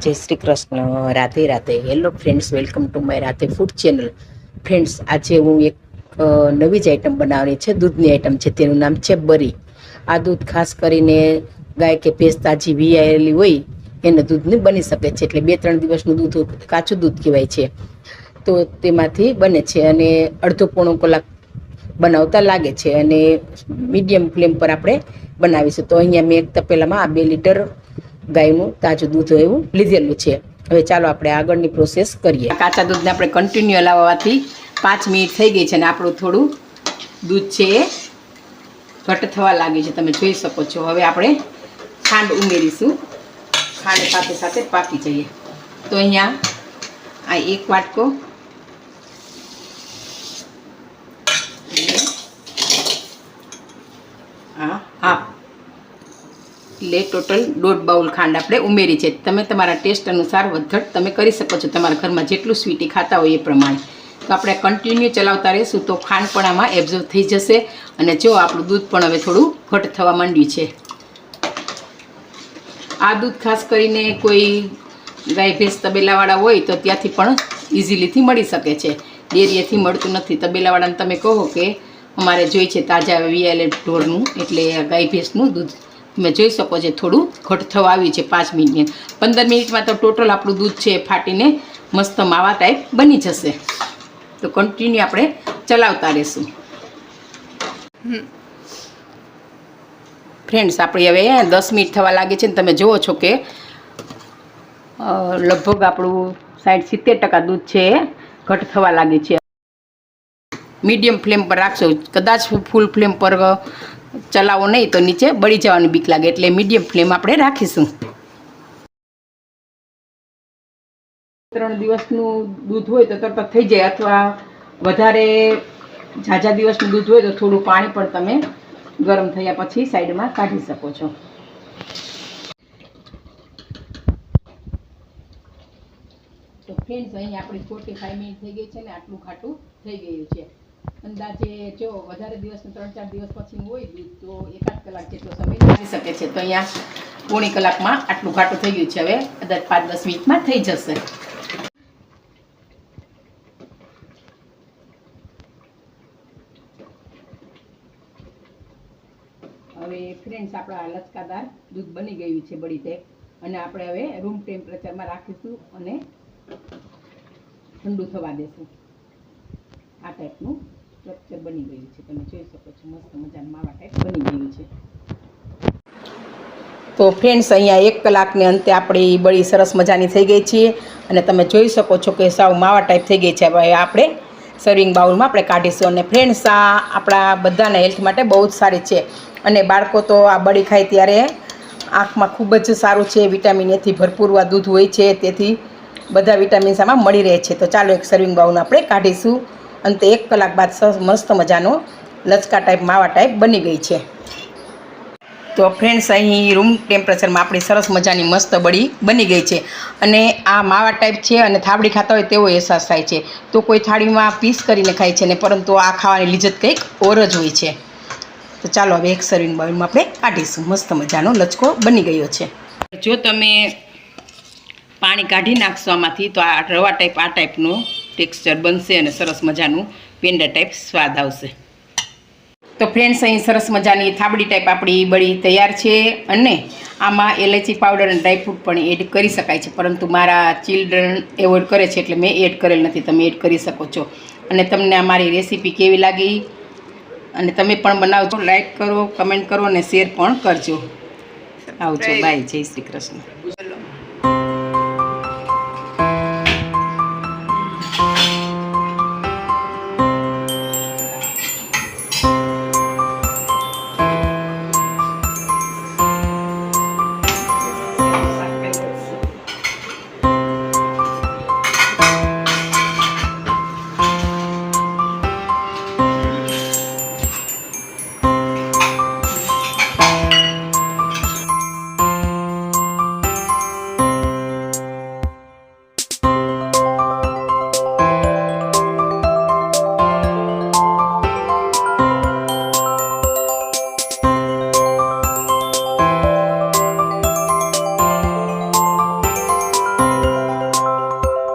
जय Shri Krishna. Radhe Radhe. Hello friends, welcome to my Radhe food channel. Friends, आज हूँ एक नवी ज आइटम बनावनी है। दूधनी आइटम है, तेनुं नाम है बरी। आ दूध खास करीने गाय के भैंस ताजी वीयायेली होय एने दूधनी बनी शके छे। एटले 2-3 दिवसनुं दूध काचुं दूध कहेवाय छे। तो तेमांथी बने छे अने अर्धो पोणो कलाक बनावता लागे छे अने मीडियम फ्लेम पर आपणे बनावीशुं। तो अहींया मैं एक तपेलामां आ 2 लीटर गायनुं ताजुं दूध एवुं लीधेलुं छे। हवे चालो आपणे आगळनी प्रोसेस करीए। काचा दूधने आपणे कन्टिन्यू हलाववाथी 5 मिनिट थई गई छे अने आपणुं थोडुं दूध छे ए घट थवा लागी छे, तमे जोई शको छो। हवे आपणे खांड उमेरीशुं। खांड साथे साथे पाकी जईए। तो अहींया आ 1 वाटको हाफ એટલે ટોટલ 1.5 બાઉલ ખાંડ આપણે ઉમેરી છે। તમે તમારા ટેસ્ટ અનુસાર વધઘટ તમે કરી શકો છો, તમારા ઘરમાં જેટલું સ્વીટી ખાતા હોય એ પ્રમાણે। તો આપણે કન્ટિન્યુ ચલાવતા રહીશું તો ખાંડ પણ આમાં એબ્ઝોર્બ થઈ જશે અને જો આપણું દૂધ પણ હવે થોડું ઘટ થવા માંડ્યું છે। આ દૂધ ખાસ કરીને કોઈ ગાય ભેંસ તબેલાવાળા હોય તો ત્યાંથી પણ ઇઝીલીથી મળી શકે છે, ડેરીએથી મળતું નથી। તબેલાવાળાને તમે કહો કે અમારે જોઈ છે તાજા વીયાયેલ ઢોરનું, એટલે ગાય ભેંસનું દૂધ તમે જોઈ શકો છો થોડું ઘટ થવા આવ્યું છે। 5 મિનિટ 15 મિનિટમાં તો ટોટલ આપણું દૂધ છે ફાટીને મસ્ત માવા ટાઈપ બની જશે। તો કન્ટિન્યુ આપણે ચલાવતા રહીશું। ફ્રેન્ડ્સ, આપણે હવે 10 મિનિટ થવા લાગે છે ને તમે જુઓ છો કે લગભગ આપણું 60-70% દૂધ છે એ ઘટ થવા લાગે છે। મીડિયમ ફ્લેમ પર રાખશો, કદાચ ફૂલ ફ્લેમ પર ચલાવો નહીં તો નીચે બળી જવાની બીક લાગે, એટલે મીડિયમ ફ્લેમ આપણે રાખીશું। 3 દિવસનું દૂધ હોય તો તરત થઈ જાય, અથવા વધારે ઝાઝા દિવસનું દૂધ હોય તો થોડું પાણી પણ તમે ગરમ થયા પછી સાઈડમાં કાઢી શકો છો। તો ફ્રેન્ડ્સ, અહીં આપણી 45 મિનિટ થઈ ગઈ છે ને આટલું ખાટું થઈ ગયું છે। અંદાજે જો વધારે દિવસનું 3-4 દિવસ પછીનું હોય દૂધ તો 1-8 કલાક જેટલો સમય લાગી શકે છે। તો અહીંયા પોણી કલાકમાં આટલું ઘાટું થઈ ગયું છે। હવે કદાચ 5-10 મિનિટમાં થઈ જશે। હવે ફ્રેન્ડ્સ, આપણા લચકાદાર દૂધ બની ગયું છે બળી ટાઈપ, અને આપણે હવે રૂમ ટેમ્પરેચરમાં રાખીશું અને ઠંડુ થવા દેશું। આ ટાઈપનું સ્ટ્રક્ચર બની ગયું છે, તમે જોઈ શકો છો મસ્ત મજાનું માવા ટાઈપ બની ગયું છે। તો ફ્રેન્ડ્સ, અહીંયા 1 કલાકને અંતે આપણી બળી સરસ મજાની થઈ ગઈ છે અને તમે જોઈ શકો છો કે સાવ માવા ટાઈપ થઈ ગઈ છે। હવે આપણે સર્વિંગ બાઉલમાં આપણે કાઢીશું। અને ફ્રેન્ડ્સ, આ આપણા બધાના હેલ્થ માટે બહુ જ સારી છે અને બાળકો તો આ બળી ખાય ત્યારે આંખમાં ખૂબ જ સારું છે। વિટામિન એથી ભરપૂર આ દૂધ હોય છે, તેથી બધા વિટામિન્સ આમાં મળી રહે છે। તો ચાલો એક સર્વિંગ બાઉલમાં આપણે કાઢીશું। અંતે 1 કલાક બાદ મસ્ત મજાનો લચકા ટાઈપ માવા ટાઈપ બની ગઈ છે। તો ફ્રેન્ડ્સ, અહીં રૂમ ટેમ્પરેચરમાં આપણી સરસ મજાની મસ્ત બળી બની ગઈ છે અને આ માવા ટાઈપ છે અને થાબડી ખાતા હોય તેવો અહેસાસ થાય છે। તો કોઈ થાળીમાં પીસ કરીને ખાય છે ને, પરંતુ આ ખાવાની લિજ્જત કંઈક ઓર જ હોય છે। તો ચાલો હવે એક સર્વિંગ બાઉલમાં આપણે કાઢીશું। મસ્ત મજાનો લચકો બની ગયો છે। જો તમે પાણી કાઢી નાખશો આમાંથી તો આ રવા ટાઈપ આ ટાઈપનું ટેક્સચર બનશે અને સરસ મજાનું પેંડા ટાઈપ સ્વાદ આવશે। તો ફ્રેન્ડ્સ, અહીં સરસ મજાની થાબડી ટાઈપ આપણી બળી તૈયાર છે અને આમાં એલાચી પાવડર અને ડ્રાયફ્રૂટ પણ એડ કરી શકાય છે, પરંતુ મારા ચિલ્ડ્રન એવોઇડ કરે છે એટલે મેં એડ કરેલ નથી, તમે એડ કરી શકો છો। અને તમને અમારી રેસીપી કેવી લાગી અને તમે પણ બનાવજો, લાઈક કરો, કમેન્ટ કરો અને શેર પણ કરજો। આવજો, બાય, જય શ્રી કૃષ્ણ।